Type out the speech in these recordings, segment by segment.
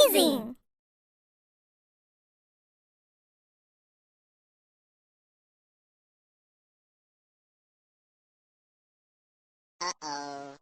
Amazing! Uh-oh.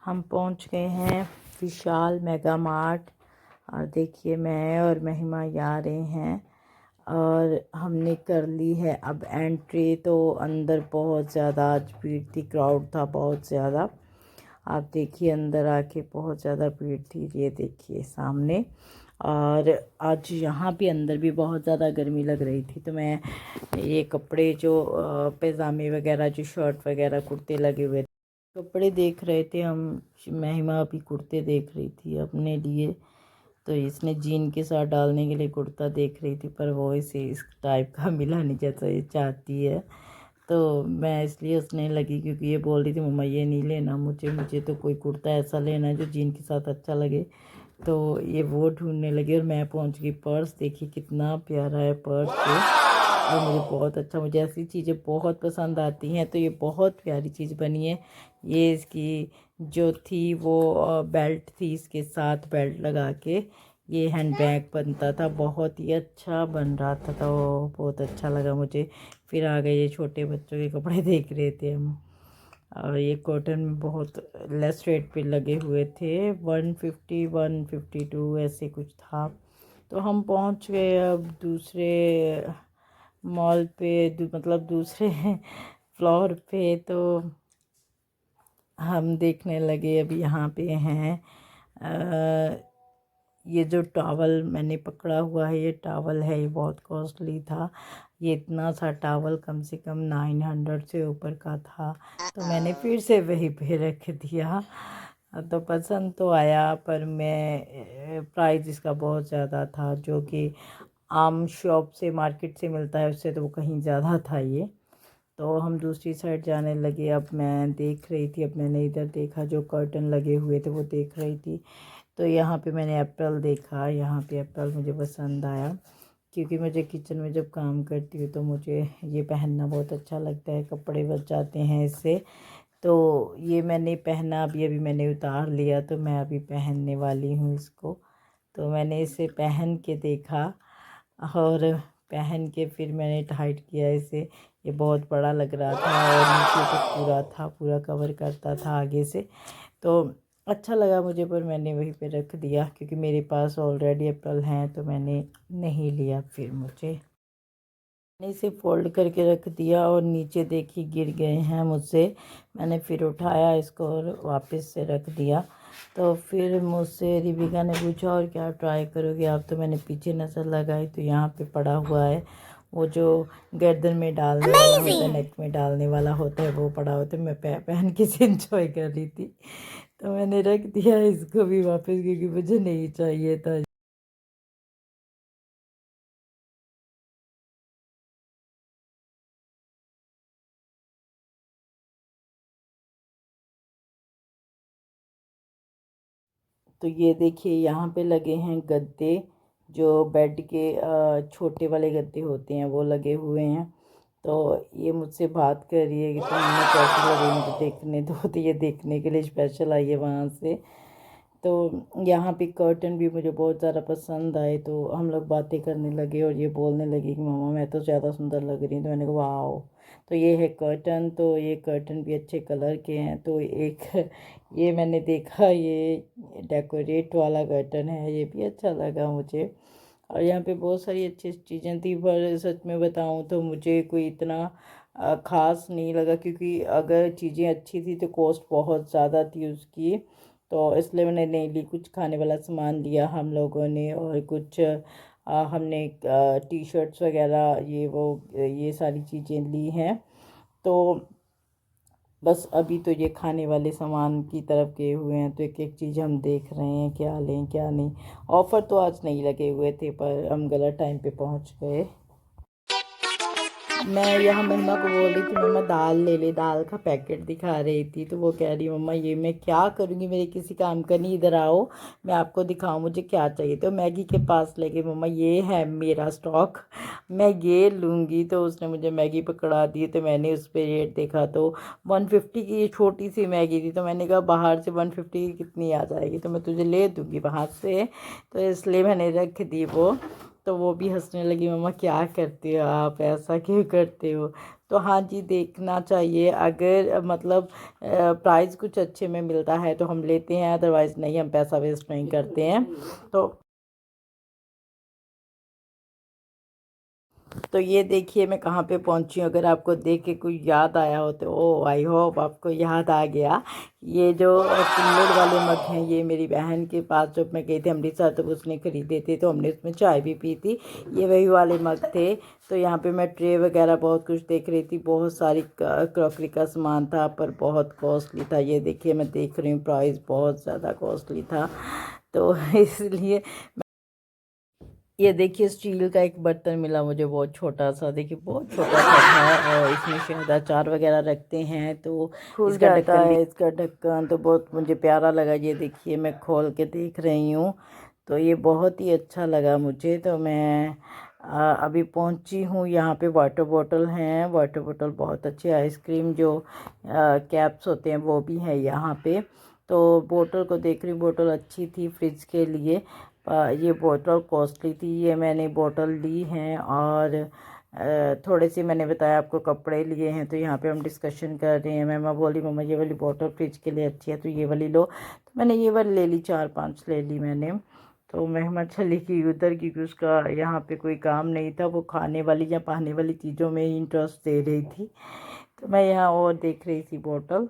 हम पहुंच गए हैं विशाल मेगा मार्ट। और देखिए मैं और महिमा जा रहे हैं और हमने कर ली है अब एंट्री। तो अंदर बहुत ज़्यादा आज भीड़ थी, क्राउड था बहुत ज़्यादा। आप देखिए अंदर आके बहुत ज़्यादा भीड़ थी, ये देखिए सामने। और आज यहाँ भी अंदर भी बहुत ज़्यादा गर्मी लग रही थी, तो मैं ये कपड़े जो पैजामे वगैरह, जो शर्ट वगैरह, कुर्ते लगे हुए कपड़े देख रहे थे हम। महिमा अभी कुर्ते देख रही थी अपने लिए, तो इसने जीन के साथ डालने के लिए कुर्ता देख रही थी, पर वो इसे इस टाइप का मिला नहीं जैसा ये चाहती है। तो मैं इसलिए उसने लगी, क्योंकि ये बोल रही थी मम्मा ये नहीं लेना मुझे, मुझे तो कोई कुर्ता ऐसा लेना है जो जीन के साथ अच्छा लगे। तो ये वो ढूंढने लगी और मैं पहुंच गई। पर्स देखिए कितना प्यारा है पर्स ये, और मुझे बहुत अच्छा, मुझे ऐसी चीज़ें बहुत पसंद आती हैं। तो ये बहुत प्यारी चीज़ बनी है। ये इसकी जो थी वो बेल्ट थी, इसके साथ बेल्ट लगा के ये हैंड बैग बनता था, बहुत ही अच्छा बन रहा था, तो बहुत अच्छा लगा मुझे। फिर आ गए ये छोटे बच्चों के कपड़े देख रहे थे हम। और ये कॉटन में बहुत लेस रेट पे लगे हुए थे, 150 152 ऐसे कुछ था। तो हम पहुंच गए अब दूसरे मॉल पे, मतलब दूसरे फ्लोर पे। तो हम देखने लगे, अभी यहाँ पे हैं ये जो टॉवल मैंने पकड़ा हुआ है, ये टॉवल है, ये बहुत कॉस्टली था। ये इतना सा टॉवल कम से कम 900 से ऊपर का था। तो मैंने फिर से वही पे रख दिया। तो पसंद तो आया, पर मैं प्राइस इसका बहुत ज़्यादा था, जो कि आम शॉप से, मार्केट से मिलता है उससे तो वो कहीं ज़्यादा था ये। तो हम दूसरी साइड जाने लगे। अब मैं देख रही थी, अब मैंने इधर देखा जो कर्टन लगे हुए थे वो देख रही थी। तो यहाँ पे मैंने एप्पल देखा, यहाँ पे एप्पल मुझे पसंद आया, क्योंकि मुझे किचन में जब काम करती हूँ तो मुझे ये पहनना बहुत अच्छा लगता है, कपड़े बच जाते हैं इससे। तो ये मैंने पहना, अभी अभी मैंने उतार लिया, तो मैं अभी पहनने वाली हूँ इसको। तो मैंने इसे पहन के देखा, और पहन के फिर मैंने टाइट किया इसे। ये बहुत बड़ा लग रहा था और नीचे तक पूरा था, पूरा कवर करता था आगे से। तो अच्छा लगा मुझे, पर मैंने वहीं पे रख दिया, क्योंकि मेरे पास ऑलरेडी एप्पल हैं, तो मैंने नहीं लिया। फिर मैंने इसे फोल्ड करके रख दिया, और नीचे देखिए गिर गए हैं मुझसे। मैंने फिर उठाया इसको और वापस से रख दिया। तो फिर मुझसे रिबिका ने पूछा और क्या ट्राई करोगे आप, तो मैंने पीछे नज़र लगाई, तो यहाँ पे पड़ा हुआ है वो जो गर्दन में डालने वाला होता है, नेक में डालने वाला होता है, वो पड़ा होता है। मैं पहन के से इंजॉय कर रही थी, तो मैंने रख दिया इसको भी वापस, क्योंकि मुझे नहीं चाहिए था। तो ये देखिए यहाँ पे लगे हैं गद्दे, जो बेड के छोटे वाले गद्दे होते हैं वो लगे हुए हैं। तो ये मुझसे बात कर रही है कि तुम्हें कैसे लगे मुझे देखने दो, तो ये देखने के लिए स्पेशल आई है वहाँ से। तो यहाँ पे कर्टन भी मुझे बहुत ज़्यादा पसंद आए, तो हम लोग बातें करने लगे और ये बोलने लगी कि मम्मा मैं तो ज़्यादा सुंदर लग रही हूँ। तो मैंने कहा वाओ। तो ये है कर्टन, तो ये कर्टन भी अच्छे कलर के हैं। तो एक ये मैंने देखा, ये डेकोरेट वाला कर्टन है, ये भी अच्छा लगा मुझे। और यहाँ पे बहुत सारी अच्छी चीज़ें थी, पर सच में बताऊँ तो मुझे कोई इतना ख़ास नहीं लगा, क्योंकि अगर चीज़ें अच्छी थी तो कॉस्ट बहुत ज़्यादा थी उसकी। तो इसलिए मैंने नहीं ली। कुछ खाने वाला सामान लिया हम लोगों ने, और कुछ हमने टी शर्ट्स वगैरह ये वो ये सारी चीज़ें ली हैं। तो बस अभी तो ये खाने वाले सामान की तरफ गए हुए हैं, तो एक एक चीज़ हम देख रहे हैं क्या लें क्या नहीं। ऑफ़र तो आज नहीं लगे हुए थे, पर हम गलत टाइम पे पहुंच गए। मैं यहाँ महिमा को बोल रही थी मम्मा दाल ले ले, दाल का पैकेट दिखा रही थी। तो वो कह रही मम्मा ये मैं क्या करूँगी, मेरे किसी काम का नहीं, इधर आओ मैं आपको दिखाऊँ मुझे क्या चाहिए। तो मैगी के पास ले गई, मम्मा ये है मेरा स्टॉक, मैं ये लूँगी। तो उसने मुझे मैगी पकड़ा दी, तो मैंने उस पर रेट देखा तो 150 की ये छोटी सी मैगी थी। तो मैंने कहा बाहर से 150 की कितनी आ जाएगी, तो मैं तुझे ले दूँगी वहाँ से। तो इसलिए मैंने रख दी वो। तो वो भी हंसने लगी, मम्मा क्या करते हो आप, ऐसा क्यों करते हो। तो हाँ जी, देखना चाहिए। अगर मतलब प्राइस कुछ अच्छे में मिलता है तो हम लेते हैं, अदरवाइज़ नहीं, हम पैसा वेस्ट नहीं करते हैं। तो ये देखिए मैं कहाँ पे पहुँची हूँ। अगर आपको देख के कोई याद आया हो तो ओ आई होप आपको याद आ गया। ये जो कुल्हड़ वाले मग हैं, ये मेरी बहन के पास जब मैं गई थी अमृतसर तो उसने ख़रीदे थे, तो हमने उसमें चाय भी पी थी। ये वही वाले मग थे। तो यहाँ पे मैं ट्रे वगैरह बहुत कुछ देख रही थी, बहुत सारी क्रॉकरी का सामान था, पर बहुत कॉस्टली था। ये देखिए मैं देख रही हूँ प्राइस बहुत ज़्यादा कॉस्टली था, तो इसलिए। ये देखिए स्टील का एक बर्तन मिला मुझे, बहुत छोटा सा, देखिए बहुत छोटा सा था, और इसमें शायद अचार वगैरह रखते हैं, तो खुल जाता है इसका ढक्कन। तो बहुत मुझे प्यारा लगा। ये देखिए मैं खोल के देख रही हूँ, तो ये बहुत ही अच्छा लगा मुझे। तो मैं अभी पहुँची हूँ यहाँ पे। वाटर बॉटल हैं, वाटर बॉटल बहुत अच्छे। आइसक्रीम जो कैप्स होते हैं वो भी है यहाँ पे। तो बोतल को देख रही हूँ, बोतल अच्छी थी फ्रिज के लिए। ये बोतल कॉस्टली थी, ये मैंने बोतल ली हैं। और थोड़े से मैंने बताया आपको कपड़े लिए हैं। तो यहाँ पे हम डिस्कशन कर रहे हैं। मम्मा बोली मम्मा ये वाली बोतल फ्रिज के लिए अच्छी है, तो ये वाली लो। तो मैंने ये वाली ले ली, 4-5 ले ली मैंने। तो मेहमान चली गई उधर, क्योंकि उसका यहाँ पे कोई काम नहीं था, वो खाने वाली या पाने वाली चीज़ों में ही इंटरेस्ट दे रही थी। तो मैं यहाँ और देख रही थी बोतल।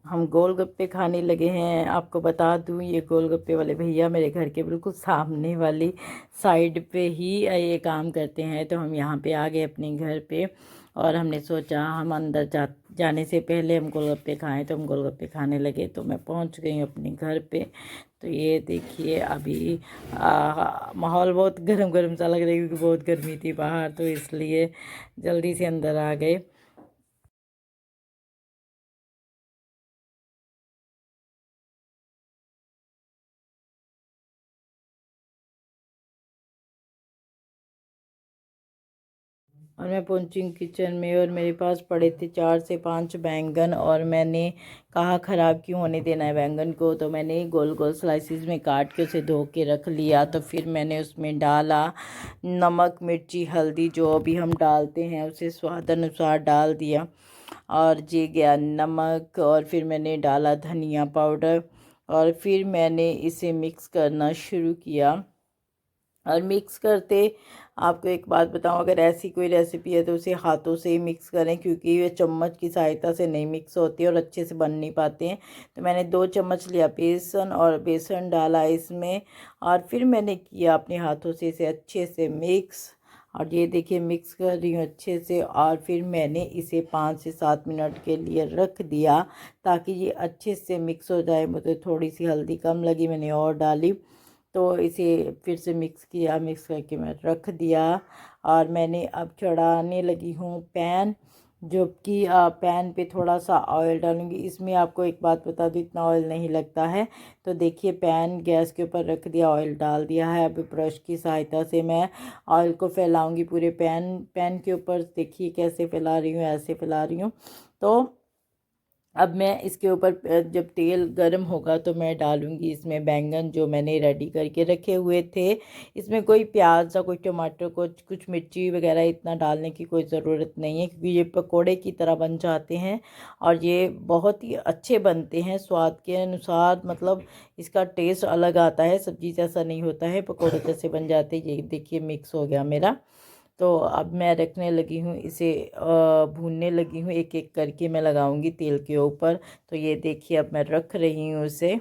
हम गोलगप्पे खाने लगे हैं। आपको बता दूं, ये गोलगप्पे वाले भैया मेरे घर के बिल्कुल सामने वाली साइड पे ही ये काम करते हैं। तो हम यहाँ पे आ गए अपने घर पे, और हमने सोचा हम अंदर जाने से पहले हम गोलगप्पे खाएं, तो हम गोलगप्पे खाने लगे। तो मैं पहुँच गई हूँ अपने घर पे। तो ये देखिए अभी माहौल बहुत गर्म गर्म सा लग रहा है, क्योंकि बहुत गर्मी थी बाहर, तो इसलिए जल्दी से अंदर आ गए। और मैं पहुंची किचन में, और मेरे पास पड़े थे 4 से 5 बैंगन, और मैंने कहा ख़राब क्यों होने देना है बैंगन को। तो मैंने गोल गोल स्लाइसिस में काट के उसे धो के रख लिया। तो फिर मैंने उसमें डाला नमक, मिर्ची, हल्दी, जो भी हम डालते हैं उसे स्वाद अनुसार डाल दिया। और ये गया नमक, और फिर मैंने डाला धनिया पाउडर, और फिर मैंने इसे मिक्स करना शुरू किया। और मिक्स करते, आपको एक बात बताऊं, अगर ऐसी कोई रेसिपी है तो उसे हाथों से ही मिक्स करें, क्योंकि ये चम्मच की सहायता से नहीं मिक्स होती और अच्छे से बन नहीं पाते हैं। तो मैंने 2 चम्मच लिया बेसन, और बेसन डाला इसमें, और फिर मैंने किया अपने हाथों से इसे अच्छे से मिक्स। और ये देखिए मिक्स कर रही हूँ अच्छे से, और फिर मैंने इसे 5 से 7 मिनट के लिए रख दिया, ताकि ये अच्छे से मिक्स हो जाए। मुझे थोड़ी सी हल्दी कम लगी, मैंने और डाली। तो इसे फिर से मिक्स किया, मिक्स करके मैं रख दिया। और मैंने अब चढ़ाने लगी हूँ पैन, जो कि पैन पे थोड़ा सा ऑयल डालूंगी। इसमें आपको एक बात बता दूँ, इतना ऑयल नहीं लगता है। तो देखिए पैन गैस के ऊपर रख दिया, ऑयल डाल दिया है। अब ब्रश की सहायता से मैं ऑयल को फैलाऊंगी पूरे पैन के ऊपर। देखिए कैसे फैला रही हूँ, ऐसे फैला रही हूँ। तो अब मैं इसके ऊपर जब तेल गर्म होगा तो मैं डालूंगी इसमें बैंगन जो मैंने रेडी करके रखे हुए थे। इसमें कोई प्याज या कोई टमाटर, कुछ मिर्ची वगैरह इतना डालने की कोई ज़रूरत नहीं है, क्योंकि ये पकोड़े की तरह बन जाते हैं, और ये बहुत ही अच्छे बनते हैं स्वाद के अनुसार। मतलब इसका टेस्ट अलग आता है, सब्जी जैसा नहीं होता है, पकोड़े जैसे बन जाते हैं। ये देखिए मिक्स हो गया मेरा। तो अब मैं रखने लगी हूँ इसे, भूनने लगी हूँ, एक एक करके मैं लगाऊंगी तेल के ऊपर। तो ये देखिए अब मैं रख रही हूँ इसे।